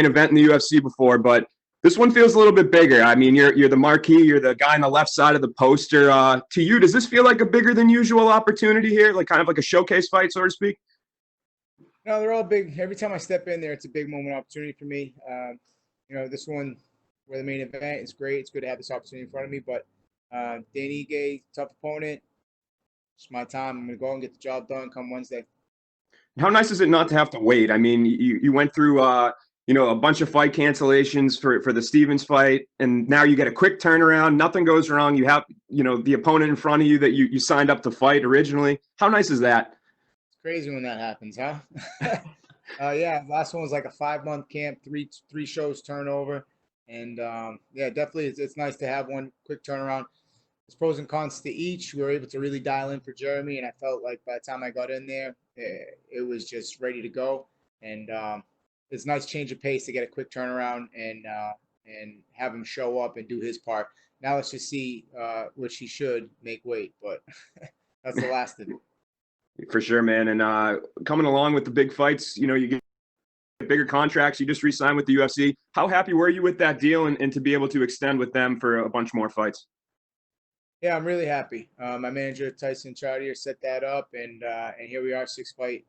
event in the UFC before, but this one feels a little bit bigger. I mean, you're the marquee, you're the guy on the left side of the poster. To you, does this feel like a bigger than usual opportunity here, like kind of like a showcase fight, so to speak? No, they're all big. Every time I step in there, it's a big moment opportunity for me. This one, where the main event is great. It's good to have this opportunity in front of me. But Dan Ige, tough opponent. It's my time. I'm gonna go and get the job done come Wednesday. How nice is it not to have to wait? I mean, you went through a bunch of fight cancellations for the Stevens fight, and now you get a quick turnaround. Nothing goes wrong. You have the opponent in front of you that you signed up to fight originally. How nice is that? It's crazy when that happens, huh? Yeah, last one was like a 5-month camp, three shows turnover, and yeah, definitely it's nice to have one quick turnaround. There's pros and cons to each. We were able to really dial in for Jeremy, and I felt like by the time I got in there, it was just ready to go. And it's a nice change of pace to get a quick turnaround and have him show up and do his part. Now let's just see, which he should make weight, but that's the last of it. For sure, man. And coming along with the big fights, you get bigger contracts. You just re-signed with the UFC. How happy were you with that deal and to be able to extend with them for a bunch more fights? Yeah, I'm really happy. My manager Tyson Chartier set that up, and here we are, 6-fight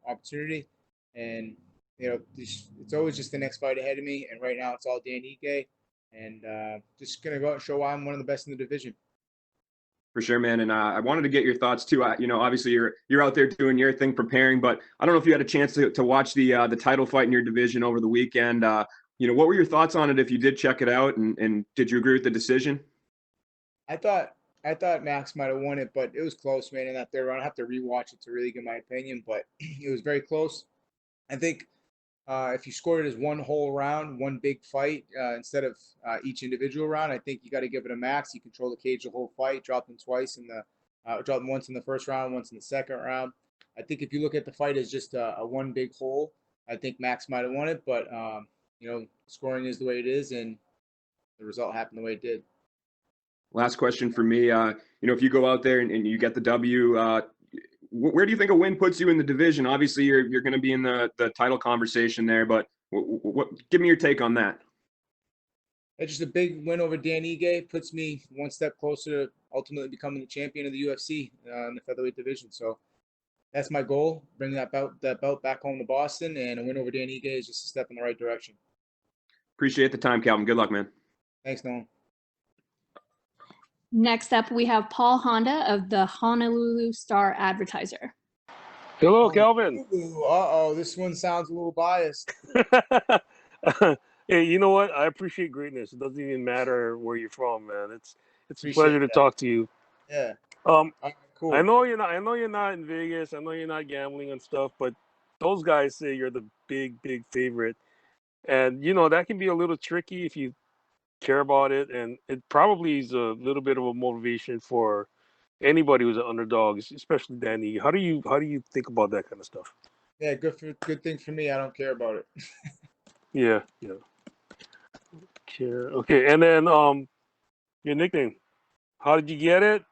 opportunity, and it's always just the next fight ahead of me. And right now, it's all Dan Ige, and just gonna go out and show why I'm one of the best in the division. For sure, man. And I wanted to get your thoughts too. Obviously you're out there doing your thing, preparing, but I don't know if you had a chance to watch the title fight in your division over the weekend. What were your thoughts on it if you did check it out, and did you agree with the decision? I thought I thought Max might have won it, but it was close, man. In that third round, I have to rewatch it to really get my opinion, but it was very close. I think if you scored it as one whole round, one big fight instead of each individual round, I think you got to give it a Max. He controlled the cage the whole fight, dropped him twice in the dropped him once in the first round, once in the second round. I think if you look at the fight as just a one big whole, I think Max might have won it, but scoring is the way it is, and the result happened the way it did. Last question for me. If you go out there and you get the W, where do you think a win puts you in the division? Obviously, you're going to be in the title conversation there, but give me your take on that. It's just a big win over Dan Ige, puts me one step closer to ultimately becoming the champion of the UFC in the featherweight division. So that's my goal: bring that belt back home to Boston, and a win over Dan Ige is just a step in the right direction. Appreciate the time, Calvin. Good luck, man. Thanks, Nolan. Next up, we have Paul Honda of the Honolulu Star Advertiser. Hello, Calvin. Uh-oh, this one sounds a little biased. Hey, you know what? I appreciate greatness. It doesn't even matter where you're from, man. It's a Appreciate pleasure to that. talk to you. Yeah. Um, All right, cool. I know you're not in Vegas. I know you're not gambling and stuff, but those guys say you're the big favorite, and that can be a little tricky if you care about it, and it probably is a little bit of a motivation for anybody who's an underdog, especially Danny. How do you think about that kind of stuff? Yeah, good thing for me. I don't care about it. Yeah. Care. Okay, and then your nickname. How did you get it?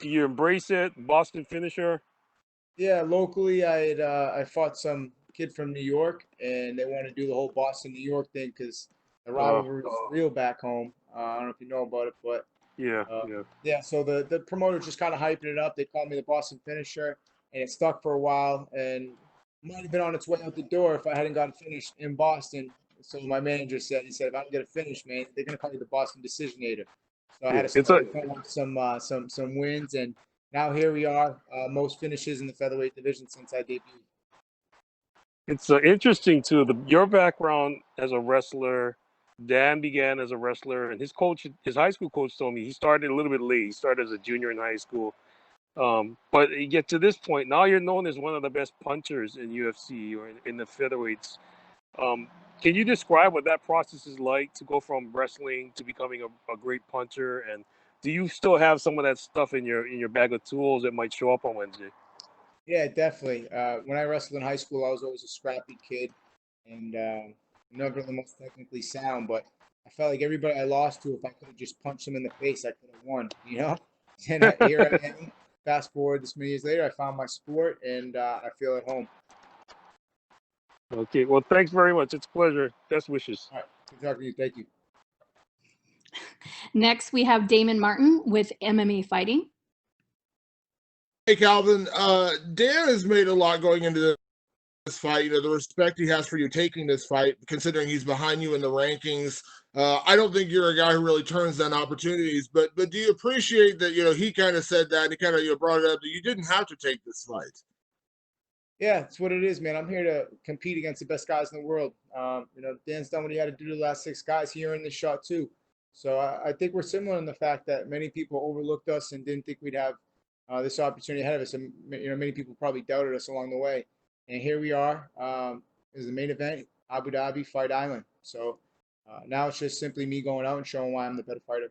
Do you embrace it? Boston finisher. Yeah, locally, I fought some kid from New York, and they want to do the whole Boston New York thing because the rivalry is real back home. I don't know if you know about it, but Yeah. yeah. So the promoter just kind of hyping it up. They called me the Boston finisher, and it stuck for a while, and might have been on its way out the door if I hadn't gotten finished in Boston. So my manager said, he said, if I don't get a finish, man, they're gonna call you the Boston Decisionator. So I had to start with some wins, and now here we are, most finishes in the featherweight division since I debuted. It's interesting too. Your background as a wrestler. Dan began as a wrestler, and his high school coach, told me he started a little bit late. He started as a junior in high school. But you get to this point, now you're known as one of the best punchers in UFC or in the featherweights. Can you describe what that process is like to go from wrestling to becoming a great puncher? And do you still have some of that stuff in your bag of tools that might show up on Wednesday? Yeah, definitely. When I wrestled in high school, I was always a scrappy kid, and never the most technically sound. But I felt like everybody I lost to, if I could have just punched them in the face, I could have won. And here I am. Fast forward this many years later, I found my sport, and I feel at home. Okay. Well, thanks very much. It's a pleasure. Best wishes. All right. Good talking to you. Thank you. Next, we have Damon Martin with MMA Fighting. Hey, Calvin. Dan has made a lot going into this fight. The respect he has for you taking this fight, considering he's behind you in the rankings. I don't think you're a guy who really turns down opportunities, but do you appreciate that? He kind of said that, and he kind of brought it up that you didn't have to take this fight. Yeah, it's what it is, man. I'm here to compete against the best guys in the world. Dan's done what he had to do to the last 6 guys here in this shot too. So I think we're similar in the fact that many people overlooked us and didn't think we'd have this opportunity ahead of us. And many people probably doubted us along the way. And here we are. Is the main event, Abu Dhabi Fight Island. So now it's just simply me going out and showing why I'm the better fighter.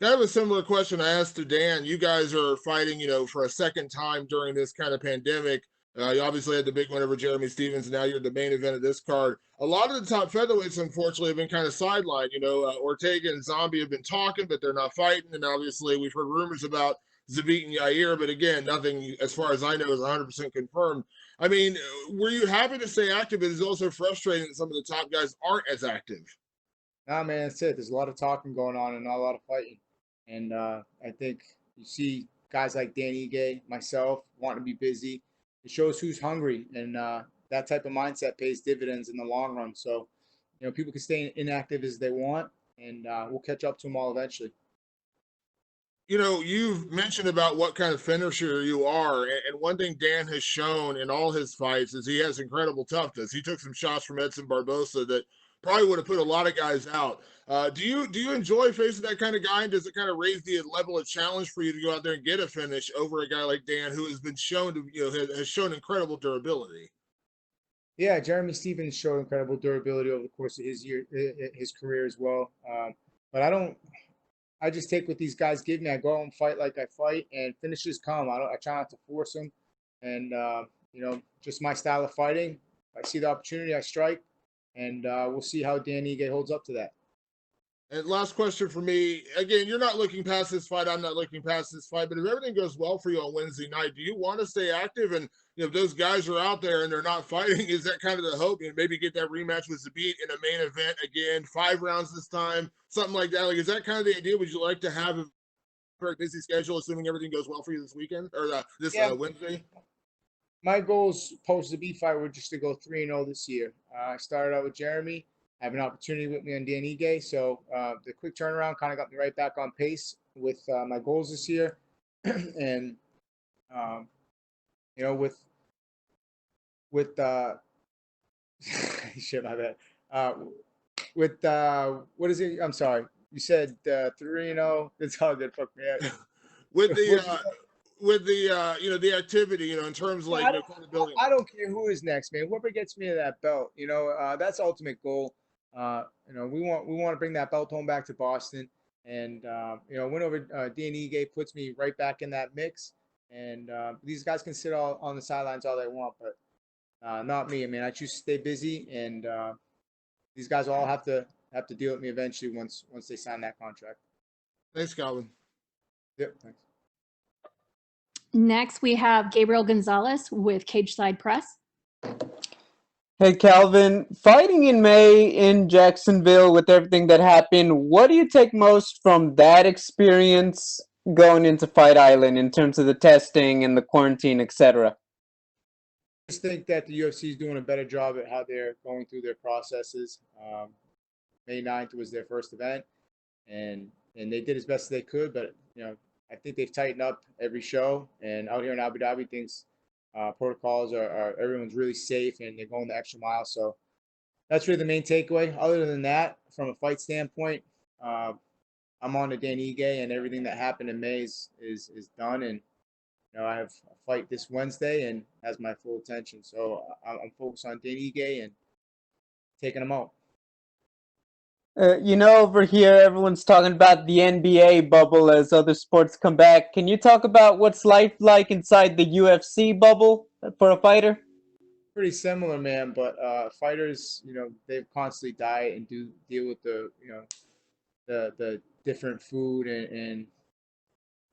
Kind of a similar question I asked to Dan. You guys are fighting, for a second time during this kind of pandemic. You obviously had the big win over Jeremy Stevens, and now you're the main event of this card. A lot of the top featherweights, unfortunately, have been kind of sidelined. Ortega and Zombie have been talking, but they're not fighting. And obviously, we've heard rumors about Zabit and Yair, but again, nothing, as far as I know, is 100% confirmed. I mean, were you happy to stay active? It is also frustrating that some of the top guys aren't as active. Nah, man, that's it. There's a lot of talking going on and not a lot of fighting. And I think you see guys like Dan Ige, myself, wanting to be busy. It shows who's hungry, and that type of mindset pays dividends in the long run. So, people can stay inactive as they want, and we'll catch up to them all eventually. You've mentioned about what kind of finisher you are, and one thing Dan has shown in all his fights is he has incredible toughness. He took some shots from Edson Barbosa that probably would have put a lot of guys out. Do you enjoy facing that kind of guy, and does it kind of raise the level of challenge for you to go out there and get a finish over a guy like Dan, who has been shown to has shown incredible durability? Yeah, Jeremy Stevens showed incredible durability over the course of his career as well. But I just take what these guys give me. I go out and fight like I fight, and finishes come. I try not to force them, and just my style of fighting. I see the opportunity, I strike, and we'll see how Dan Ige holds up to that. And last question for me. Again, you're not looking past this fight. I'm not looking past this fight. But if everything goes well for you on Wednesday night, do you want to stay active? And if those guys are out there and they're not fighting, is that kind of the hope? And maybe get that rematch with Zabit in a main event again, 5 rounds this time, something like that. Like, is that kind of the idea? Would you like to have a very busy schedule, assuming everything goes well for you this weekend or this Wednesday? My goals post Zabit fight were just to go 3-0 this year. I started out with Jeremy. I have an opportunity with me on Dan Ige. So the quick turnaround kind of got me right back on pace with my goals this year. And, with shit, my bad. What is it? I'm sorry. You said 3-0. It's all good. Fuck me. with the activity, in terms of accountability. I don't care who is next, man. Whoever gets me to that belt, that's the ultimate goal. We want to bring that belt home back to Boston, and win over Dan Ige puts me right back in that mix. And these guys can sit all on the sidelines all they want, but not me. I mean, I choose to stay busy, and these guys all have to deal with me eventually once they sign that contract. Thanks, Calvin. Yep. Thanks. Next, we have Gabriel Gonzalez with Cage Side Press. Hey, Calvin, fighting in May in Jacksonville with everything that happened, what do you take most from that experience going into Fight Island in terms of the testing and the quarantine, etc.? I just think that the UFC is doing a better job at how they're going through their processes. May 9th was their first event, and they did as best as they could, but I think they've tightened up every show, and out here in Abu Dhabi, things protocols are everyone's really safe, and they're going the extra mile. So that's really the main takeaway. Other than that, from a fight standpoint, I'm on to Dan Ige, and everything that happened in May is done. And I have a fight this Wednesday, and has my full attention. So I'm focused on Dan Ige and taking him out. Over here, everyone's talking about the NBA bubble as other sports come back. Can you talk about what's life like inside the UFC bubble for a fighter? Pretty similar, man. But fighters, they constantly diet and deal with the different food and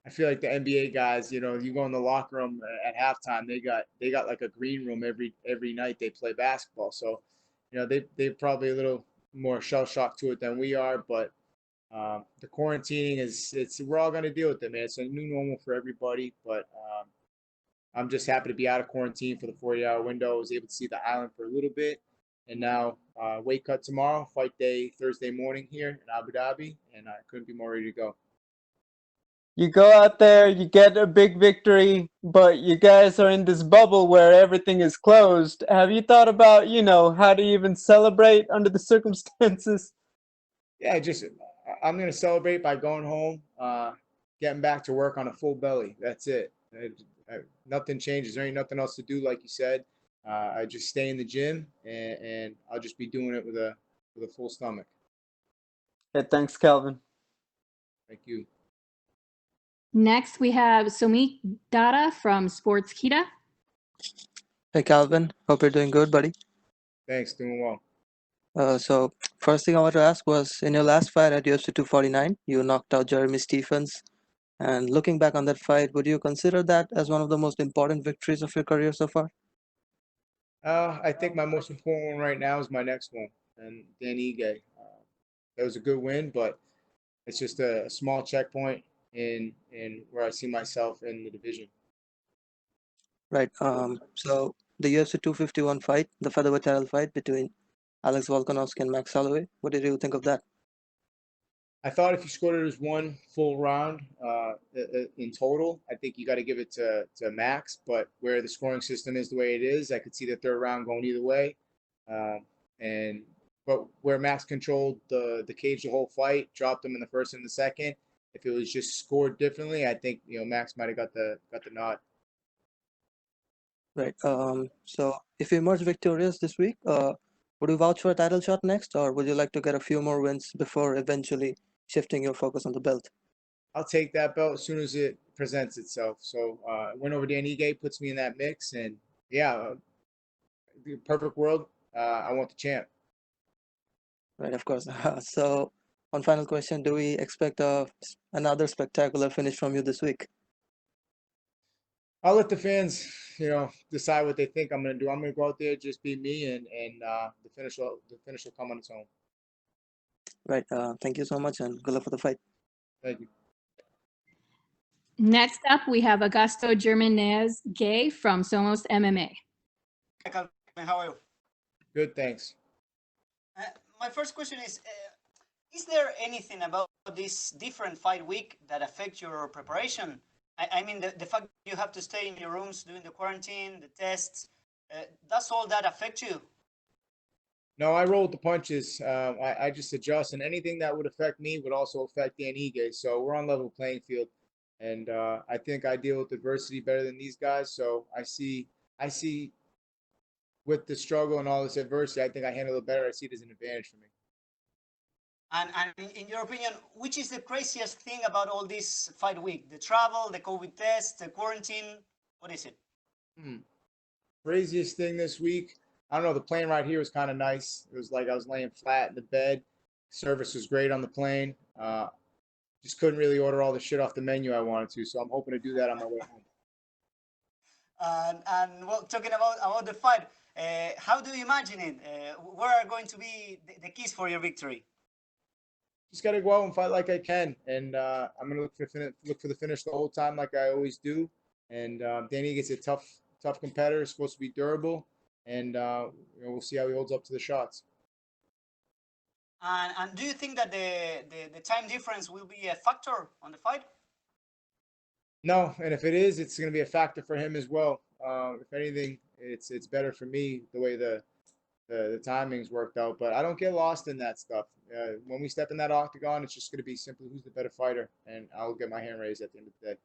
I feel like the NBA guys, you go in the locker room at halftime, they got like a green room every night they play basketball. So, they're probably a little more shell shocked to it than we are. But the quarantining we're all gonna deal with it, man. It's a new normal for everybody. But I'm just happy to be out of quarantine for the 40-hour window. I was able to see the island for a little bit, and now weight cut tomorrow, fight day Thursday morning here in Abu Dhabi, and I couldn't be more ready to go. You go out there, you get a big victory, but you guys are in this bubble where everything is closed. Have you thought about, how to even celebrate under the circumstances? Yeah, I'm gonna celebrate by going home, getting back to work on a full belly. That's it. Nothing changes. There ain't nothing else to do, like you said. I just stay in the gym, and I'll just be doing it with a full stomach. Hey, thanks, Calvin. Thank you. Next, we have Somik Dara from Sportskeeda. Hey Calvin, hope you're doing good, buddy. Thanks, doing well. So first thing I want to ask was, in your last fight at UFC 249, you knocked out Jeremy Stephens. And looking back on that fight, would you consider that as one of the most important victories of your career so far? I think my most important one right now is my next one, and Dan Ige. That was a good win, but it's just a small checkpoint in where I see myself in the division. Right. So the UFC 251 fight, the featherweight title fight between Alex Volkanovski and Max Holloway. What did you think of that? I thought if you scored it as one full round in total, I think you got to give it to Max. But where the scoring system is the way it is, I could see the third round going either way. Uh, and but where Max controlled the cage the whole fight, dropped him in the first and the second. If it was just scored differently, I think Max might have got the nod. Right. So if you emerge victorious this week, would you vouch for a title shot next, or would you like to get a few more wins before eventually shifting your focus on the belt? I'll take that belt as soon as it presents itself. So win over Dan Ige puts me in that mix, and yeah, the perfect world. I want the champ. Right, of course. So, one final question: do we expect another spectacular finish from you this week? I'll let the fans, decide what they think I'm going to do. I'm going to go out there, just be me, and the finish will come on its own. Right. Thank you so much, and good luck for the fight. Thank you. Next up, we have Augusto Germanez Gay from Somos MMA. Hi, Calvin. How are you? Good, thanks. My first question is there anything about this different fight week that affects your preparation? I mean, the fact you have to stay in your rooms doing the quarantine, the tests, does all that affect you? No, I roll with the punches. I just adjust, and anything that would affect me would also affect Dan Ige. So we're on level playing field, and I think I deal with adversity better than these guys. So I see with the struggle and all this adversity, I think I handle it better. I see it as an advantage for me. And in your opinion, which is the craziest thing about all this fight week? The travel, the COVID test, the quarantine? What is it? Craziest thing this week, I don't know. The plane ride here was kind of nice. It was like I was laying flat in the bed. Service was great on the plane. Just couldn't really order all the shit off the menu I wanted to. So I'm hoping to do that on my way home. And well, talking about the fight, how do you imagine it? Where are going to be the keys for your victory? Just got to go out and fight like I can, and I'm gonna look for the finish the whole time, like I always do. And Danny gets a tough competitor, supposed to be durable, and we'll see how he holds up to the shots. And do you think that the time difference will be a factor on the fight? No, and if it is, it's going to be a factor for him as well. If anything, it's better for me the way the timings worked out. But I don't get lost in that stuff. When we step in that octagon, it's just going to be simply who's the better fighter, and I'll get my hand raised at the end of the day.